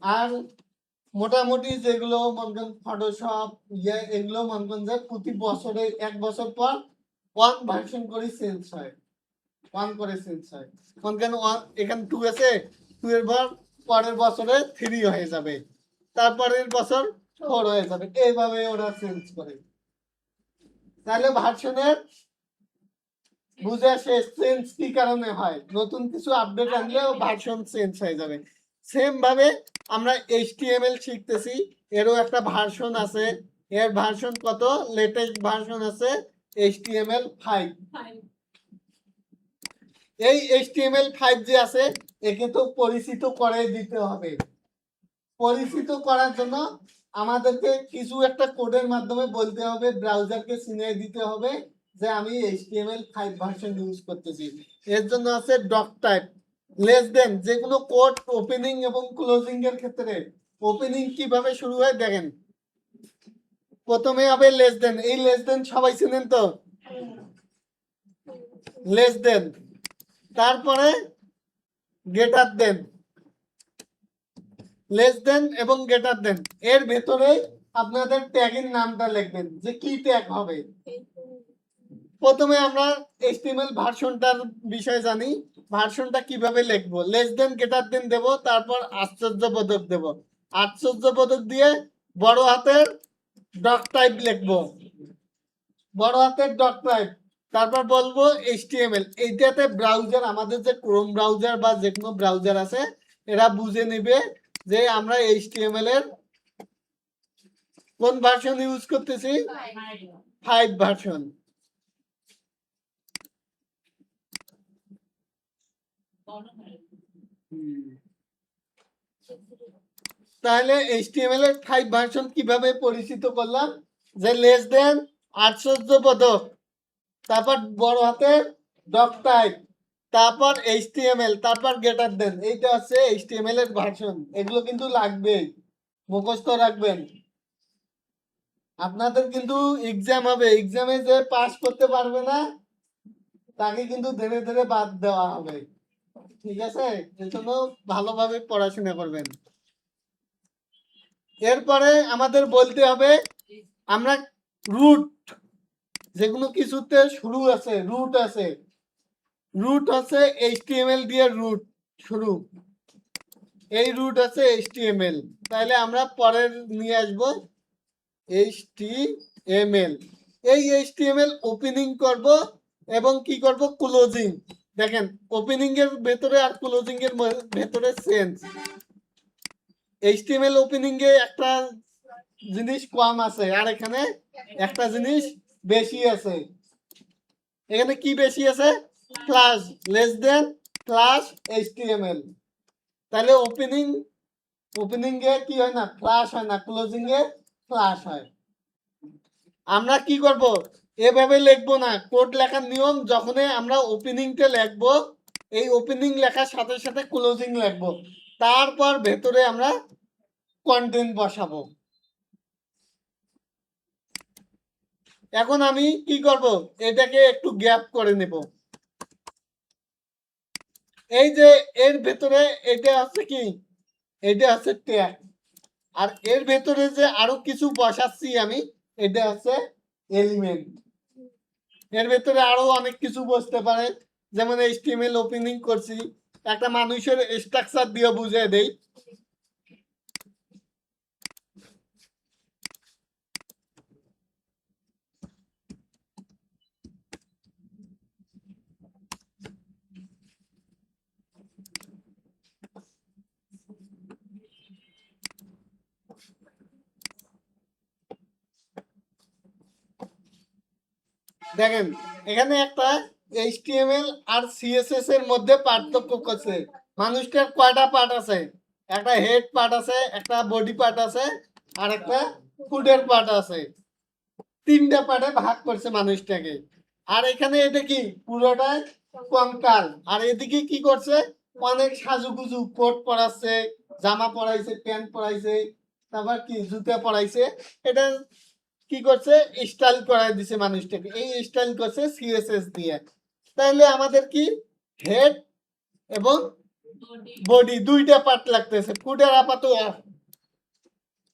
আর মোটামুটি যেগুলো মনে করেন ফটোশপ এগুলো মনে করেন যে প্রতি বছরে 1 বছর পর 1 ভার্সন করে চেঞ্জ হয়, 1 করে চেঞ্জ হয়। মনে করেন এখানে 2 আছে, 2 এর পর পরের বছরে 3 হয়ে যাবে, তারপরের বছর 4 হয়ে যাবে, এইভাবে ওরা চেঞ্জ করে। তাহলে ভার্সনের বুঝে শেষ, চেঞ্জ কি কারণে হয়? নতুন কিছু আপডেট আনলেও ভার্সন চেঞ্জ হয়ে যাবে। সেম ভাবে আমরা এইচটিএমএল শিখতেছি, এরও একটা ভার্সন আছে। এর ভার্সন কত? লেটেস্ট ভার্সন আছে HTML5। এই HTML5 যে আছে একে তো পরিচিত করে দিতে হবে। পরিচিত করার জন্য আমাদেরকে কিছু একটা কোডের মাধ্যমে বলতে হবে, ব্রাউজারকে চিনিয়ে দিতে হবে যে আমি HTML5 ভার্সন ইউজ করতেছি। এর জন্য আছে ডক টাইপ, লেস দেন। যে কোনো কোড ওপেনিং এবং ক্লোজিং এর ক্ষেত্রে ওপেনিং কিভাবে শুরু হয় দেখেন, প্রথমে হবে লেস দেন। এই লেস দেন সবাই চিনেন তো, লেস দেন। তারপরে গ্রেটার দেন, লেস দেন এবং গ্রেটার দেন। এর ভেতরে আপনাদের ট্যাগের নামটা লিখবেন যে কি ট্যাগ হবে। প্রথমে আমরা HTML ভার্সনটার বিষয় জানি, ভার্সনটা কিভাবে লিখবো। লেস দেন গ্রেটার দেন দেব, তারপর আশ্চর্যবোধক দেব, আশ্চর্যবোধক দিয়ে বড় হাতের ডক টাইপ লিখবো, বড় হাতের ডক টাইপ, তারপর বলবো HTML। এইটাতে ব্রাউজার, আমাদের যে ক্রোম ব্রাউজার বা যে কোনো ব্রাউজার আছে, এরা বুঝে নিবে যে আমরা HTML এর কোন ভার্সন ইউজ করতেছি, 5 ভার্সন। তাহলে HTML এর 5 ভার্সন কিভাবে পরিচিত করলাম, যে লেস দেন আশ্চর্যবোধক, তারপর বড় হাতের ডক টাইপ, তারপর HTML, তারপর গ্রেটার দেন, এইটা হচ্ছে HTML এর ভার্সন। এগুলো কিন্তু লাগবে, মুখস্থ রাখবেন। আপনাদের কিন্তু এক্সাম হবে, এক্সামে যে পাস করতে পারবে না তাকে কিন্তু ধীরে ধীরে বাদ দেওয়া হবে, ঠিক আছে? এর জন্য ভালোভাবে পড়াশোনা করবেন। এরপরে আমাদের বলতে হবে আমরা রুট, যেগুলো কিছুতে শুরু আছে, রুট আছে, রুট আছে HTML দিয়ে রুট শুরু, এই রুট আছে HTML। তাহলে আমরা পরে নিয়ে আসবো HTML। এই HTML ওপেনিং করব এবং কি করব, ক্লোজিং। দেখেন ওপেনিং এর ভেতরে আর ক্লোজিং এর ভেতরে চেঞ্জ। HTML ওপেনিং এ একটা জিনিস কম আছে, আর এখানে একটা জিনিস বেশি আছে। এখানে কি বেশি আছে, plus, less than plus HTML। তাহলে ওপেনিং এ কি হয় না, প্লাস হয় না, ক্লোজিং এ প্লাস হয়। আমরা কি করব, এভাবে লিখবো না। কোড লেখার নিয়ম, যখনই আমরা ওপেনিংটা লিখবো, এই ওপেনিং লেখার সাথে সাথে ক্লোজিং লিখবো, তারপর ভেতরে আমরা কন্টেন্ট বসাবো। এখন আমি কি করব, এটাকে একটু গ্যাপ করে নেব। এই যে এর ভেতরে এটা আছে কি, এটা আছে ট্যাগ, আর এর ভেতরে যে আরো কিছু বসাচ্ছি আমি, এটা আছে এলিমেন্ট। এর ভেতরে আরো অনেক কিছু বসতে পারে, যেমন HTML ওপেনিং করছি, একটা মানুষের স্ট্রাকচার দিয়ে বুঝিয়ে দেই। দেখেন এখানে একটা HTML আর CSS এর মধ্যে পার্থক্য করছে। মানুষটার কয়টা পার্ট আছে, একটা হেড পার্ট আছে, একটা বডি পার্ট আছে, আর একটা ফুডের পার্ট আছে। 3টা পার্টে ভাগ করছে মানুষটাকে। আর এখানে এটা কি, পুরোটা কঙ্কাল। আর এদিকে কি করছে, অনেক সাজুগুজু, কোট পরাচ্ছে, জামা পরাইছে, প্যান্ট পরাইছে, তারপর কি জুতা পরাইছে। এটা কি করছে, স্টাইল করাই দিছে মানুষটাকে, এই স্টাইল করছে CSS দিয়ে। তাহলে আমাদের কি, হেড এবং বডি 2টা পার্ট লাগতেছে। ফুডের আপাতত অফ,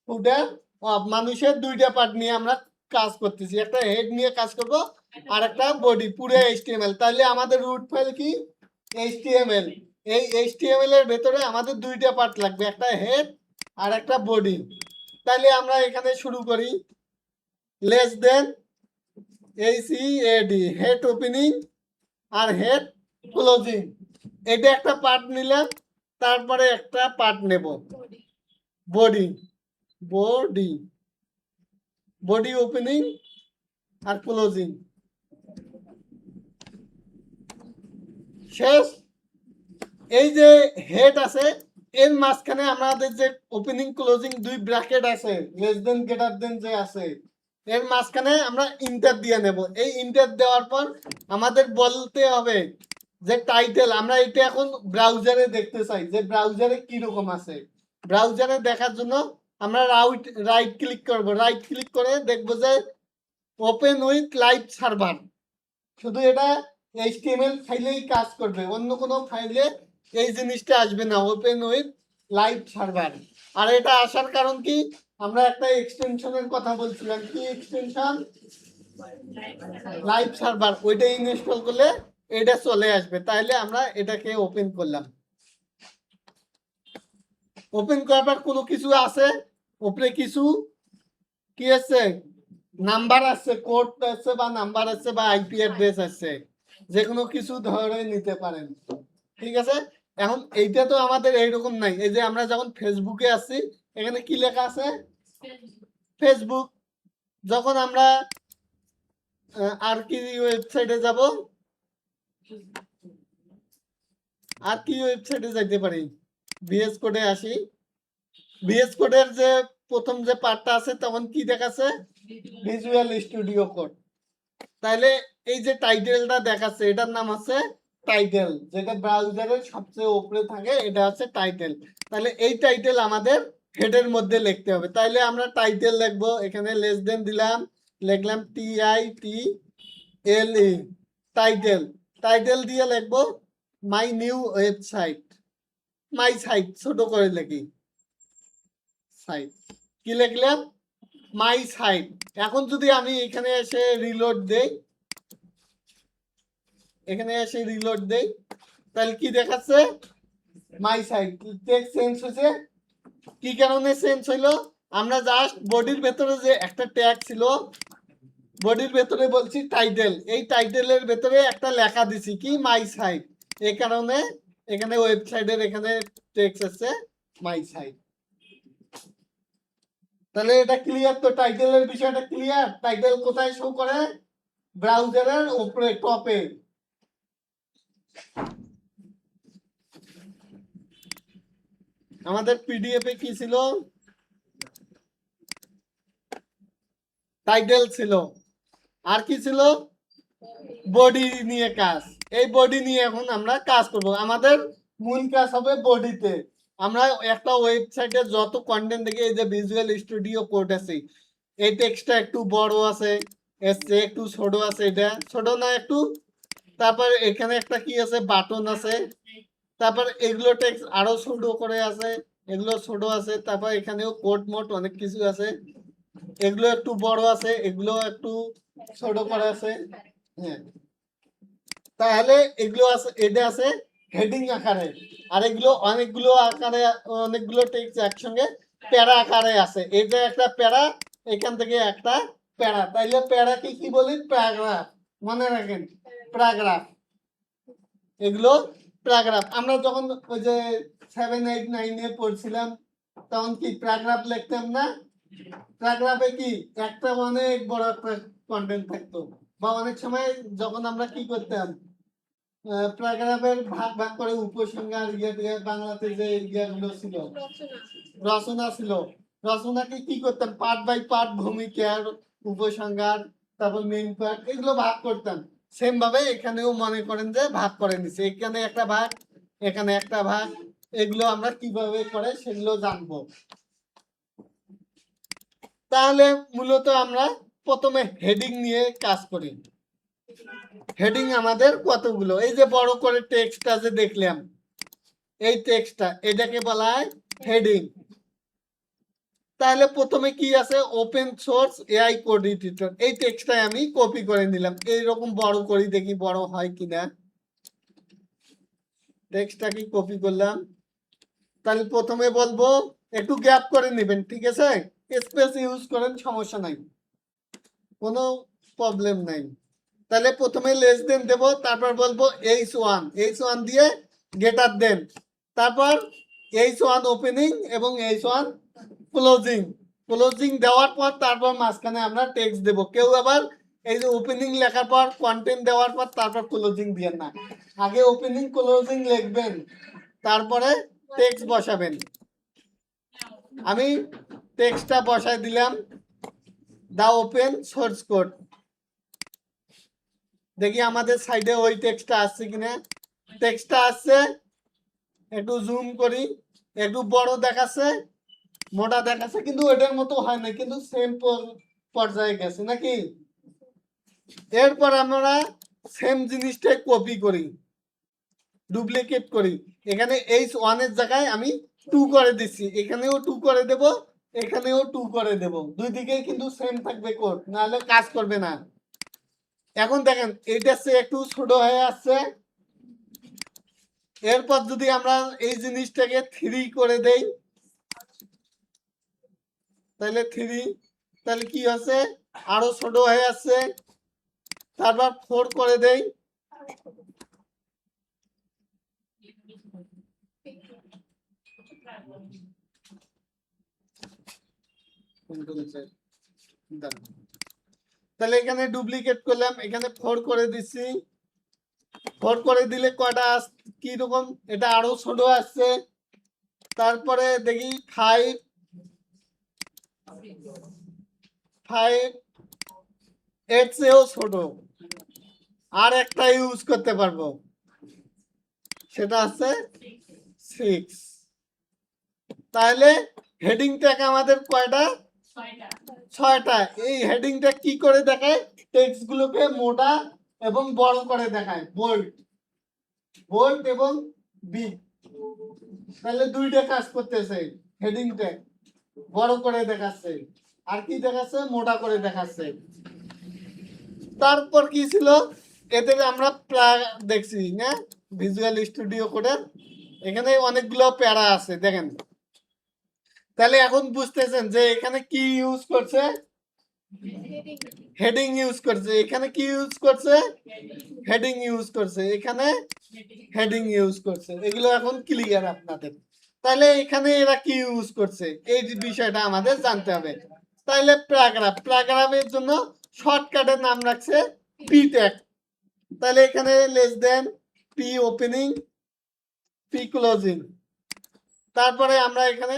ফুডের অফ, মানুষের 2টা পার্ট নিয়ে আমরা কাজ করতেছি, একটা হেড নিয়ে কাজ করব আর একটা বডি, পুরো HTML। তাহলে আমাদের রুট ফাইল কি, HTML। এই HTML এর ভেতরে আমাদের 2টা পার্ট লাগবে, একটা হেড আর একটা বডি। তাহলে আমরা এখানে শুরু করি, less than HEAD, head opening আর হেড ক্লোজিং, এটা একটা পার্ট নিলাম। তারপরে একটা পার্ট নেব, বডি, বডি, বডি ওপেনিং আর ক্লোজিং, শেষ। এই যে হেড আছে, এর মাঝখানে আমাদের যে ওপেনিং ক্লোজিং 2 ব্র্যাকেট আছে, লেস দেন গ্রেটার দেন যে আছে, এর মাঝখানে আমরা ইন্টার দিয়ে নেব। এই ইন্টার দেওয়ার পর আমাদের বলতে হবে যে টাইটেল, আমরা এটা এখন ব্রাউজারে দেখতে চাই যে ব্রাউজারে কি রকম আছে। ব্রাউজারে দেখার জন্য আমরা রাইট ক্লিক করব, রাইট ক্লিক করে দেখব যে ওপেন উইথ লাইভ সার্ভার। শুধু এটা HTML ফাইলেই কাজ করবে, অন্য কোনো ফাইলে এই জিনিসটা আসবে না, ওপেন উইথ লাইভ সার্ভার। আর এটা আসার কারণ কি, আমরা একটা এক্সটেনশনের কথা বলছিলাম, কি এক্সটেনশন, লাইভ সার্ভার, ওইটা ইনস্টল করলে এটা চলে আসবে। তাহলে আমরা এটাকে ওপেন করলাম। ওপেন করার পর কোনো কিছু আছে, উপরে কিছু কি আছে, নাম্বার আছে, কোড আছে বা নাম্বার আছে বা আইপি অ্যাড্রেস আছে, যে কোনো কিছু ধরে নিতে পারেন। ঠিক আছে, এখন এইটা তো আমাদের এইরকম নাই। এই যে আমরা যখন ফেসবুকে আছি, এখানে কি লেখা আছে, ফেসবুক। যখন আমরা আর কি ওয়েবসাইটে যাব, আর কি ওয়েবসাইটে যাইতে পারি, ভিএস কোডে আসি। ভিএস কোডের যে প্রথম যে পার্টটা আছে তখন কি দেখাচ্ছে, ভিজুয়াল স্টুডিও কোড। তাহলে এই যে টাইটেলটা দেখাচ্ছে এটার নাম আছে টাইটেল, যেটা ব্রাউজারের সবচেয়ে উপরে থাকে, এটা হচ্ছে টাইটেল। তাহলে এই টাইটেল আমাদের হেডের মধ্যে লিখতে হবে। তাইলে আমরা টাইটেল লিখবো, এখানে লেস দেন দিলাম, লিখলাম TITLE, টাইটেল। টাইটেল দিয়ে লিখবো my new website, my site ছোট করে লিখি, সাইট। কি লিখলাম, মাই সাইট। এখন যদি আমি এখানে এসে রিলোড দেই, এখানে এসে রিলোড দেই, তাহলে কি দেখাচ্ছে, মাই সাইট। টেক্সট চেঞ্জ হয়েছে। কি কারণে চেঞ্জ হইলো, আমরা জাস্ট বডির ভেতরে যে একটা ট্যাগ ছিল, বডির ভেতরে বলছি টাইটেল, এই টাইটেলের ভেতরে একটা লেখা দিছি কি, মাই সাইট। এই কারণে এখানে ওয়েবসাইটের এখানে টেক্সট আছে মাই সাইট। তাহলে এটা ক্লিয়ার তো, টাইটেলের বিষয়টা ক্লিয়ার। টাইটেল কোথায় শো করে, ব্রাউজারের উপরে টপে। আমাদের পিডিএফ এ কি ছিল, টাইটেল ছিল, আর কি ছিল, বডি নিয়ে কাজ। এই বডি নিয়ে এখন আমরা কাজ করব। আমাদের মূল কাজ হবে বডিতে। আমরা একটা ওয়েবসাইটে যত কন্টেন্ট দেখি, এই যে ভিজুয়াল স্টুডিও কোড আছে, এই টেক্সটটা একটু বড় আছে, এসছে একটু ছোট আছে, এটা ছোট না একটু। তারপর এখানে একটা কি আছে, বাটন আছে। তারপর এগুলো টেক্সট আরো ছোট করে আছে, এগুলো ছোট আছে। তারপর এখানেও কোড মোড অনেক কিছু আছে, এগুলো একটু বড় আছে, এগুলো একটু ছোট করে আছে। হ্যাঁ, তাহলে এগুলো আছে, এটা আছে হেডিং আকারে, আর এগুলো অনেকগুলো আকারে, অনেকগুলো টেক্সট একসঙ্গে প্যারা আকারে আছে। এই যে একটা প্যারা, এখান থেকে একটা প্যারা, তাইলে প্যারাকে কি বলি, প্যারাগ্রাফ। মনে রাখেন, প্যারাগ্রাফ, এগুলো প্যারাগ্রাফ। আমরা যখন ওই যে 7, 8, 9 পড়ছিলাম, তখন কি প্যারাগ্রাফ লিখতাম না, প্যারাগ্রাফে কি একটা অনেক বড় একটা কন্টেন্ট থাকতো। বা অনেক সময় যখন আমরা কি করতাম, প্যারাগ্রাফের ভাগ ভাগ করে উপসংহার, বাংলাতে যে ইয়েগুলো ছিল, রচনা ছিল, রচনাকে কি করতাম, পার্ট বাই পার্ট, ভূমিকা, উপসংহার, তারপর মেইন পার্ট, এগুলো ভাগ করতাম। সেম ভাবে এখানেও মনে করেন যে ভাগ করে নিছে, এখানে একটা ভাগ, এখানে একটা ভাগ। এগুলো আমরা কিভাবে করে সেগুলো জানবো। তাহলে মূলত আমরা প্রথমে হেডিং নিয়ে কাজ করি। হেডিং আমাদের কতগুলো, এই যে বড় করে টেক্সটটা যে দেখলাম, এই টেক্সটটা, এটাকে বলা হয় হেডিং। তাহলে প্রথমে কি আছে, open source AI code editor, এই টেক্সটটা আমি কপি করে নিলাম। এইরকম বড় করি, দেখি বড় হয় কিনা। টেক্সটটা কি কপি করলাম। তাহলে প্রথমে বলবো, একটু গ্যাপ করে নেবেন, ঠিক আছে, স্পেস ইউজ করেন, সমস্যা নাই, কোনো প্রবলেম নাই। তাহলে প্রথমে লেস দেন দেব, তারপর বলবো H1 দিয়ে গেটার দেন, তারপর H1 ওপেনিং এবং H1 ক্লোজিং। ক্লোজিং দেওয়ার পর তারপর মাঝখানে আমরা টেক্সট দেব। কেউ আবার এই যে ওপেনিং লেখার পর কন্টেন্ট দেওয়ার পর তারপর ক্লোজিং দিবেন না, আগে ওপেনিং ক্লোজিং লিখবেন, তারপরে টেক্সট বসাবেন। আমি টেক্সটটা বসাই দিলাম, দা ওপেন সোর্স কোড। দেখি আমাদের সাইডে ওই টেক্সটটা আসছে কিনা। টেক্সটটা আসছে, একটু জুম করি, একটু বড় দেখাচ্ছে, মোটা দেখাচ্ছে, কিন্তু ওইটার মতো হয় না, কিন্তু সেম পর্যায়ে গেছে নাকি। এরপর আমরা সেম জিনিসটাই কপি করি, ডুপ্লিকেট করি। এখানে H1 এর জায়গায় আমি 2 করে দিচ্ছি, এখানেও 2 করে দেব, এখানেও 2 করে দেব। দুই দিকে কিন্তু সেম থাকবে কোড, নাহলে কাজ করবে না। এখন দেখেন এইটা একটু ছোট হয়ে আসছে। এরপর যদি আমরা এই জিনিসটাকে 3 করে দেই, তাহলে 3, তাহলে কি হচ্ছে আরো ছোট হয়ে যাচ্ছে, তারপর 4 করে দেই, তাহলে এখানে ডুপ্লিকেট করলাম, এখানে 4 করে দিচ্ছি, 4 করে দিলে কয়টা কি রকম, এটা আরো ছোট আসছে। তারপরে দেখি 5 এর চেয়েও ছোট আর একটা ইউজ করতে পারবো, সেটা আছে 6। তাহলে হেডিং ট্যাগ আমাদের কয়টা, 6টা। এই হেডিংটা কি করে দেখায়, টেক্সট গুলোকে মোটা এবং বড় করে দেখায়, বোল্ড বোল্ড এবং বি। তাহলে দুইটা কাজ করতেছে, হেডিং ট্যাগ বড় করে দেখাচ্ছে আর কি দেখাচ্ছে, মোটা করে দেখাচ্ছে। তারপর কি ছিল, এতে আমরা দেখছি না ভিজুয়াল স্টুডিও কোডের, এখানে অনেকগুলো প্যারা আছে দেখেন। তাহলে এখন বুঝতেছেন যে এখানে কি ইউজ করছে, হেডিং ইউজ করছে, এখানে কি ইউজ করছে, হেডিং ইউজ করছে, এখানে হেডিং ইউজ করছে। এগুলো এখন ক্লিয়ার আপনাদের। তাহলে এখানে এরা কি ইউজ করছে এই বিষয়টা আমাদের জানতে হবে। তাহলে প্যারাগ্রাফের জন্য শর্টকাটের নাম রাখছে পি ট্যাগ। তাহলে এখানে less than, P opening, P closing, তারপরে আমরা এখানে